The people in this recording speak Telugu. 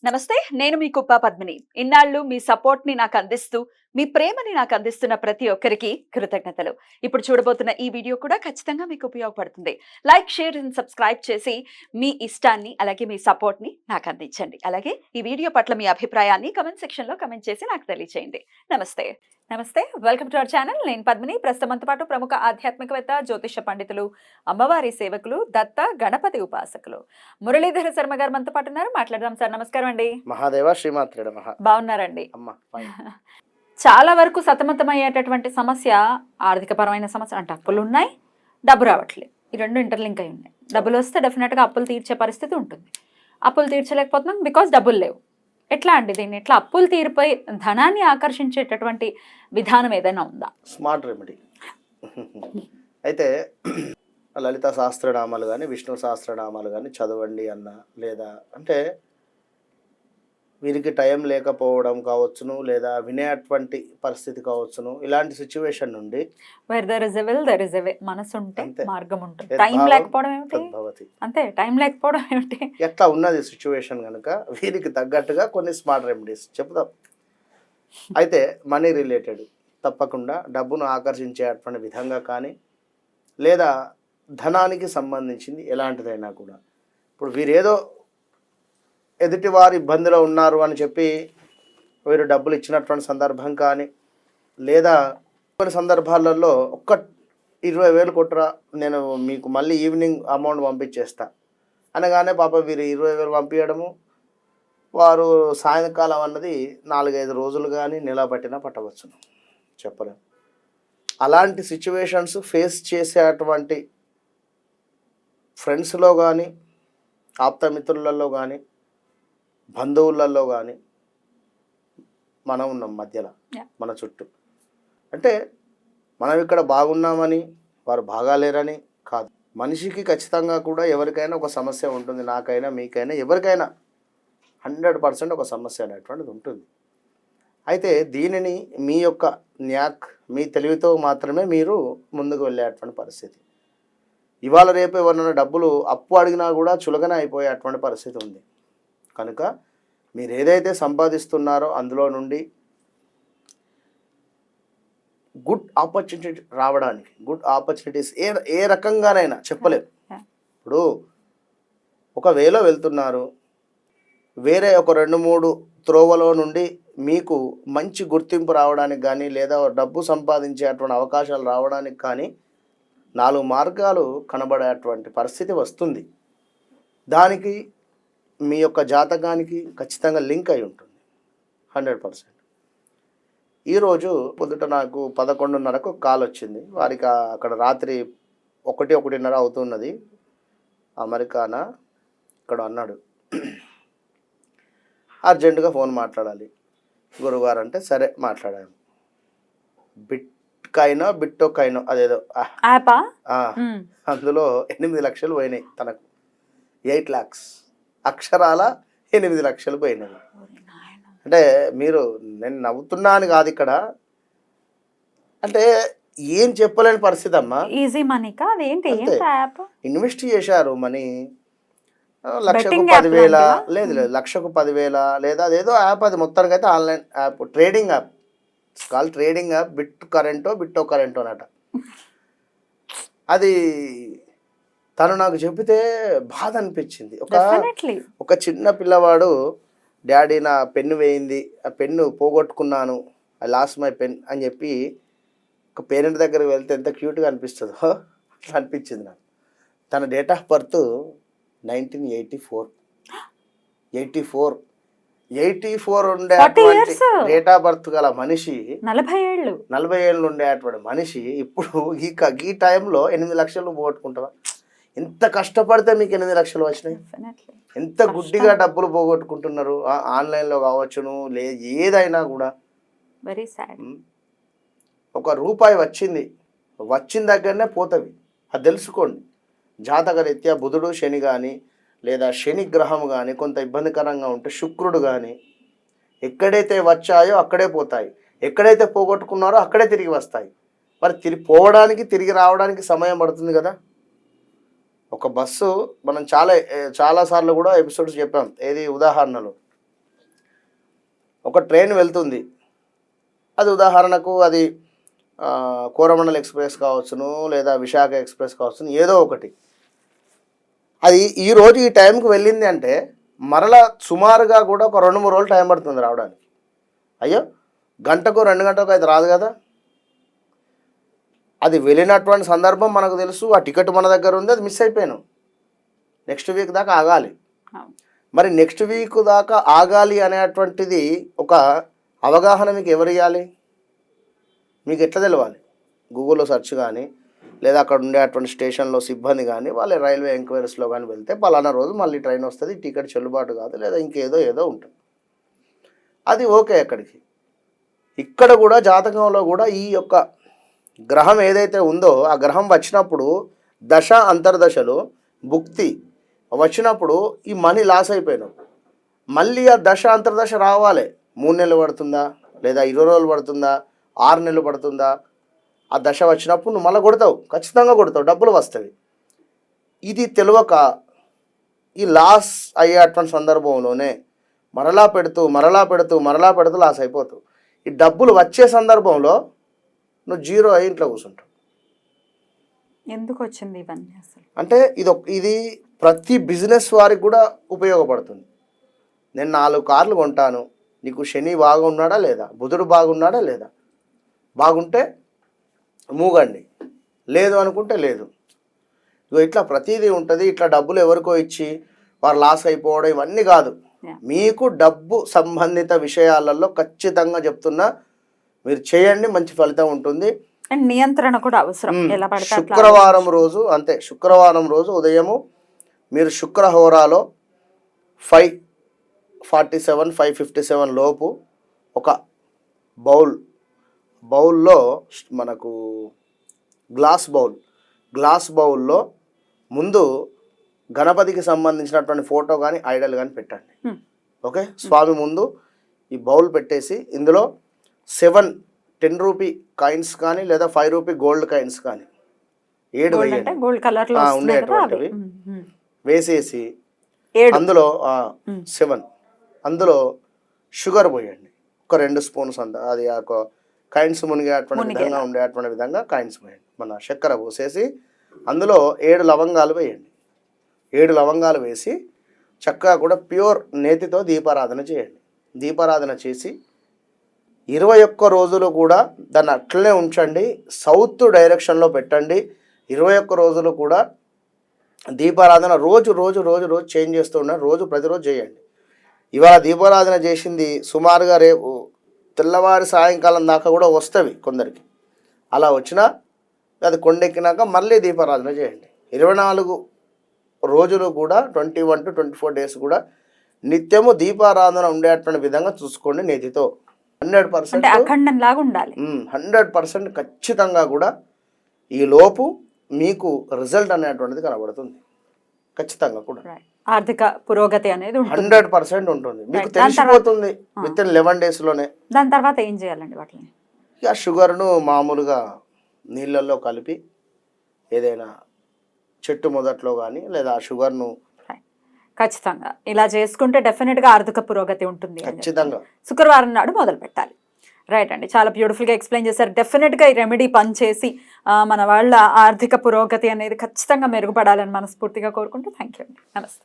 నమస్తే, నేను మీ కుప్ప పద్మిని. ఇన్నాళ్ళు మీ సపోర్ట్‌ని నాకందిస్తూ, మీ ప్రేమని నాకందిస్తున్న ప్రతి ఒక్కరికి కృతజ్ఞతలు. ఇప్పుడు చూడబోతున్న ఈ వీడియో కూడా ఖచ్చితంగా మీకు ఉపయోగపడుతుంది. లైక్, షేర్ అండ్ సబ్స్క్రైబ్ చేసి మీ ఇష్టాన్ని, అలాగే మీ సపోర్ట్‌ని నాకందించండి. అలాగే ఈ వీడియో పట్ల మీ అభిప్రాయాన్ని కామెంట్ సెక్షన్‌లో కామెంట్ చేసి నాకు తెలియజేయండి. నమస్తే. నమస్తే. Welcome to our channel. నేను పద్మిని. ప్రస్తుతం మనతో పాటు ప్రముఖ ఆధ్యాత్మికవేత్త, జ్యోతిష పండితులు, అమ్మవారి సేవకులు, దత్త గణపతి ఉపాసకులు మురళీధర శర్మ గారు మనతో పాటు ఉన్నారు. మాట్లాడదాం సార్. నమస్కారం అండి. మహాదేవ శ్రీమాత్రేడ మహా. బాగున్నారండి? అమ్మ ఫైన్. చాలా వరకు సతమతమయ్యేటటువంటి సమస్య ఆర్థికపరమైన సమస్య. అంటే అప్పులు ఉన్నాయి, డబ్బు రావట్లేదు. ఈ రెండు ఇంటర్లింక్ అయి ఉన్నాయి. డబ్బులు వస్తే డెఫినెట్గా అప్పులు తీర్చే పరిస్థితి ఉంటుంది. అప్పులు తీర్చలేకపోతున్నాం బికాస్ డబ్బులు లేవు. ఎట్లా అండి దీన్ని? ఎట్లా అప్పులు తీరిపోయి ధనాన్ని ఆకర్షించేటటువంటి విధానం ఏదైనా ఉందా? Smart remedy. అయితే లలిత సహస్రనామాలు కానీ విష్ణు సహస్రనామాలు కానీ చదవండి అన్న, లేదా అంటే వీరికి టైం లేకపోవడం కావచ్చును, లేదా వినేటువంటి పరిస్థితి కావచ్చును, ఇలాంటి సిచ్యువేషన్ నుండి where there is a will there is a way. మనసు ఉంటే అంతే. మార్గం ఉంటుంది. యద్భావం టైం లేకపోవడం ఏమిటి? తద్భవతి. అంతే, టైం లేకపోవడం ఏమిటి? ఎట్లా ఉన్నది సిచ్యువేషన్ కనుక వీరికి తగ్గట్టుగా కొన్ని స్మార్ట్ రెమెడీస్ చెప్తాం. అయితే మనీ రిలేటెడ్ తప్పకుండా డబ్బును ఆకర్షించేటువంటి విధంగా కానీ, లేదా ధనానికి సంబంధించింది ఎలాంటిదైనా కూడా. ఇప్పుడు వీరేదో ఎదుటివారు ఇబ్బందిలో ఉన్నారు అని చెప్పి వీరు డబ్బులు ఇచ్చినటువంటి సందర్భం కానీ, లేదా కొన్ని సందర్భాలలో ఒక్క 20,000 కొట్టురా, నేను మీకు మళ్ళీ ఈవినింగ్ అమౌంట్ పంపించేస్తా అనగానే పాప వీరు 20,000 పంపించడము, వారు సాయంకాలం అన్నది 4-5 రోజులు కానీ నెల పట్టినా పట్టవచ్చును, చెప్పలేము. అలాంటి సిచ్యువేషన్స్ ఫేస్ చేసేటువంటి ఫ్రెండ్స్లో కానీ, ఆప్తమిత్రులలో కానీ, బంధువులలో కానీ మనం ఉన్నాం మధ్యలో, మన చుట్టూ. అంటే మనం ఇక్కడ బాగున్నామని వారు బాగాలేరని కాదు. మనిషికి ఖచ్చితంగా కూడా ఎవరికైనా ఒక సమస్య ఉంటుంది. నాకైనా మీకైనా ఎవరికైనా 100% ఒక సమస్య అనేటువంటిది ఉంటుంది. అయితే దీనిని మీ యొక్క న్యాక్, మీ తెలివితో మాత్రమే మీరు ముందుకు వెళ్ళేటువంటి పరిస్థితి. ఇవాళ రేపు ఎవరైనా డబ్బులు అప్పు అడిగినా కూడా చులకన అయిపోయేటువంటి పరిస్థితి ఉంది. కనుక మీరు ఏదైతే సంపాదిస్తున్నారో అందులో నుండి గుడ్ ఆపర్చునిటీ రావడానికి, గుడ్ ఆపర్చునిటీస్ ఏ రకంగానైనా చెప్పలేము. ఇప్పుడు 1,000 వెళ్తున్నారు, వేరే ఒక 2-3 త్రోవలో నుండి మీకు మంచి గుర్తింపు రావడానికి కానీ, లేదా డబ్బు సంపాదించేటువంటి అవకాశాలు రావడానికి కానీ 4 మార్గాలు కనబడేటువంటి పరిస్థితి వస్తుంది. దానికి మీ యొక్క జాతకానికి ఖచ్చితంగా లింక్ అయి ఉంటుంది 100%. ఈరోజు పొద్దుట నాకు 11:30కు కాల్ వచ్చింది. వారికి అక్కడ రాత్రి 1-1:30 అవుతున్నది. అమెరికానా ఇక్కడ అన్నాడు, అర్జెంటుగా ఫోన్ మాట్లాడాలి గురుగారు అంటే సరే మాట్లాడాము. బిట్టోకైనో అదేదో యాపా? అందులో 8 లక్షలు పోయినాయి. తనకు 8 lakhs అక్షరాల 8 లక్షలు పోయినాయి. అంటే మీరు, నేను నవ్వుతున్నాను కాదు ఇక్కడ, అంటే ఏం చెప్పలేని పరిస్థితి అమ్మా. ఈజీ మనీ కాదు ఏంటి? ఇన్వెస్ట్ చేశారు మనీ, 1,10,000 లేదు 1,10,000 లేదా అదేదో యాప్, అది మొత్తానికి అయితే online app, trading app, call trading app, బిట్టో కరెంటో అనట. అది తను నాకు చెబితే బాధ అనిపించింది. ఒక చిన్న పిల్లవాడు, డాడీ నా పెన్ను వేయింది, ఆ పెన్ను పోగొట్టుకున్నాను, ఐ లాస్ట్ మై పెన్ అని చెప్పి ఒక పేరెంట్ దగ్గరికి వెళ్తే ఎంత క్యూట్గా అనిపిస్తుందో అట్లా అనిపించింది నాకు. తన డేట్ ఆఫ్ బర్త్ 1984 ఉండేటువంటి డేట్ ఆఫ్ బర్త్ గల మనిషి, 40 ఏళ్ళు ఉండేటువంటి మనిషి ఇప్పుడు ఈ టైంలో 8 లక్షలు పోగొట్టుకుంటావా? ఎంత కష్టపడితే మీకు 8 లక్షలు వచ్చినాయి? ఎంత గుడ్డిగా డబ్బులు పోగొట్టుకుంటున్నారు. ఆన్లైన్లో కావచ్చును, ఏదైనా కూడా. Very sad. ₹1 వచ్చిన దగ్గరనే పోతవి, అది తెలుసుకోండి. జాతక రీత్యా బుధుడు శని కానీ, లేదా శని గ్రహం కానీ కొంత ఇబ్బందికరంగా ఉంటే, శుక్రుడు కానీ, ఎక్కడైతే వచ్చాయో అక్కడే పోతాయి, ఎక్కడైతే పోగొట్టుకున్నారో అక్కడే తిరిగి వస్తాయి. మరి పోవడానికి తిరిగి రావడానికి సమయం పడుతుంది కదా. ఒక బస్సు, మనం చాలాసార్లు కూడా ఎపిసోడ్స్ చెప్పాం, ఏది ఉదాహరణలు, ఒక ట్రైన్ వెళ్తుంది, అది ఉదాహరణకు అది కోరమండల్ ఎక్స్ప్రెస్ కావచ్చును, లేదా విశాఖ ఎక్స్ప్రెస్ కావచ్చును, ఏదో ఒకటి. అది ఈరోజు ఈ టైంకి వెళ్ళింది అంటే మరలా సుమారుగా కూడా ఒక 2-3 రోజులు టైం పడుతుంది రావడానికి. అయ్యో, గంటకు 2 గంటలకు అయితే రాదు కదా. అది వెళ్ళినటువంటి సందర్భం మనకు తెలుసు, ఆ టికెట్ మన దగ్గర ఉంది, అది మిస్ అయిపోయాను. నెక్స్ట్ వీక్ దాకా ఆగాలి. మరి నెక్స్ట్ వీక్ దాకా ఆగాలి అనేటువంటిది ఒక అవగాహన మీకు ఎవరు ఇవ్వాలి? మీకు ఎట్లా తెలవాలి? గూగుల్లో సెర్చ్ కానీ, లేదా అక్కడ ఉండేటువంటి స్టేషన్లో సిబ్బంది కానీ, వాళ్ళ రైల్వే ఎంక్వైరీస్లో కానీ వెళ్తే పలానా రోజు మళ్ళీ ట్రైన్ వస్తుంది, టికెట్ చెల్లుబాటు కాదు, లేదా ఇంకేదో ఉంటుంది. అది ఓకే. అక్కడికి ఇక్కడ కూడా జాతకంలో కూడా ఈ యొక్క గ్రహం ఏదైతే ఉందో ఆ గ్రహం వచ్చినప్పుడు దశ అంతర్దశలు భుక్తి వచ్చినప్పుడు ఈ మనీ లాస్ అయిపోయినావు. మళ్ళీ ఆ దశ అంతర్దశ రావాలి. 3 నెలలు పడుతుందా, లేదా 20 రోజులు పడుతుందా, 6 నెలలు పడుతుందా? ఆ దశ వచ్చినప్పుడు నువ్వు మళ్ళీ కొడతావు, ఖచ్చితంగా కొడతావు, డబ్బులు వస్తాయి. ఇది తెలియక ఈ లాస్ అయ్యేటువంటి సందర్భంలోనే మరలా పెడుతూ లాస్ అయిపోతావు. ఈ డబ్బులు వచ్చే సందర్భంలో నువ్వు జీరో అయ్యి ఇంట్లో కూర్చుంటావు. ఎందుకు వచ్చింది ఇవన్నీ అసలు అంటే ఇది ప్రతి బిజినెస్ వారికి కూడా ఉపయోగపడుతుంది. నేను 4 కార్లు కొంటాను, నీకు శని బాగున్నాడా లేదా, బుధుడు బాగున్నాడా లేదా, బాగుంటే మూగండి, లేదు అనుకుంటే లేదు. ఇట్లా ప్రతిదీ ఉంటుంది. ఇట్లా డబ్బులు ఎవరికో ఇచ్చి వారు లాస్ అయిపోవడం ఇవన్నీ కాదు. మీకు డబ్బు సంబంధిత విషయాలలో ఖచ్చితంగా చెప్తున్నా, మీరు చేయండి, మంచి ఫలితం ఉంటుంది. అండ్ నియంత్రణ కూడా అవసరం. శుక్రవారం రోజు అంతే, శుక్రవారం రోజు ఉదయము మీరు శుక్రహోరాలో 5:47, 5:57 లోపు ఒక బౌల్లో మనకు గ్లాస్ బౌల్లో ముందు గణపతికి సంబంధించినటువంటి ఫోటో కానీ ఐడల్ కానీ పెట్టండి. ఓకే, స్వామి ముందు ఈ బౌల్ పెట్టేసి ఇందులో 7 10 రూపీ కాయిన్స్ కానీ, లేదా 5 రూపీ గోల్డ్ కాయిన్స్ కానీ 7 ఉండేటువంటివి వేసేసి అందులో 7 అందులో షుగర్ పోయండి. ఒక 2 స్పూన్స్ అంత, అది కాయిన్స్ మునిగేటువంటి విధంగా ఉండేటువంటి విధంగా కాయిన్స్ పోయండి. మన చక్కెర పోసేసి అందులో 7 లవంగాలు వేయండి. 7 లవంగాలు వేసి చక్కగా కూడా ప్యూర్ నేతితో దీపారాధన చేయండి. దీపారాధన చేసి 21 రోజులు కూడా దాన్ని అట్లనే ఉంచండి. సౌత్ డైరెక్షన్లో పెట్టండి. 21 రోజులు కూడా దీపారాధన రోజు చేంజ్ చేస్తూ ఉండండి. ప్రతిరోజు చేయండి. ఇవాళ దీపారాధన చేసింది సుమారుగా రేపు తెల్లవారి సాయంకాలం దాకా కూడా వస్తుంది కొందరికి. అలా వచ్చినా అది కొండెక్కినాక మళ్ళీ దీపారాధన చేయండి. 24 రోజులు కూడా 21 to 24 డేస్ కూడా నిత్యము దీపారాధన ఉండేటువంటి విధంగా చూసుకోండి. నేతితో 100% ఉండాలి. 100% ఖచ్చితంగా కూడా ఈ లోపు మీకు రిజల్ట్ అనేటువంటిది కనబడుతుంది. ఖచ్చితంగా కూడా ఆర్థిక పురోగతి అనేది 100% ఉంటుంది. మీకు తెలిసిపోతుంది విత్ ఇన్ 11 డేస్లోనే. దాని తర్వాత ఏం చేయాలండి వాటిని? ఇక షుగర్ను మామూలుగా నీళ్ళల్లో కలిపి ఏదైనా చెట్టు మొదట్లో కానీ, లేదా ఆ షుగర్ను ఖచ్చితంగా ఇలా చేసుకుంటే డెఫినెట్గా ఆర్థిక పురోగతి ఉంటుంది. ఖచ్చితంగా శుక్రవారం నాడు మొదలు పెట్టాలి. రైట్ అండి, చాలా బ్యూటిఫుల్గా ఎక్స్ప్లెయిన్ చేశారు. డెఫినెట్గా ఈ రెమెడీ పనిచేసి మన వాళ్ళ ఆర్థిక పురోగతి అనేది ఖచ్చితంగా మెరుగుపడాలని మనస్ఫూర్తిగా కోరుకుంటూ థ్యాంక్ యూ అండి. నమస్తే.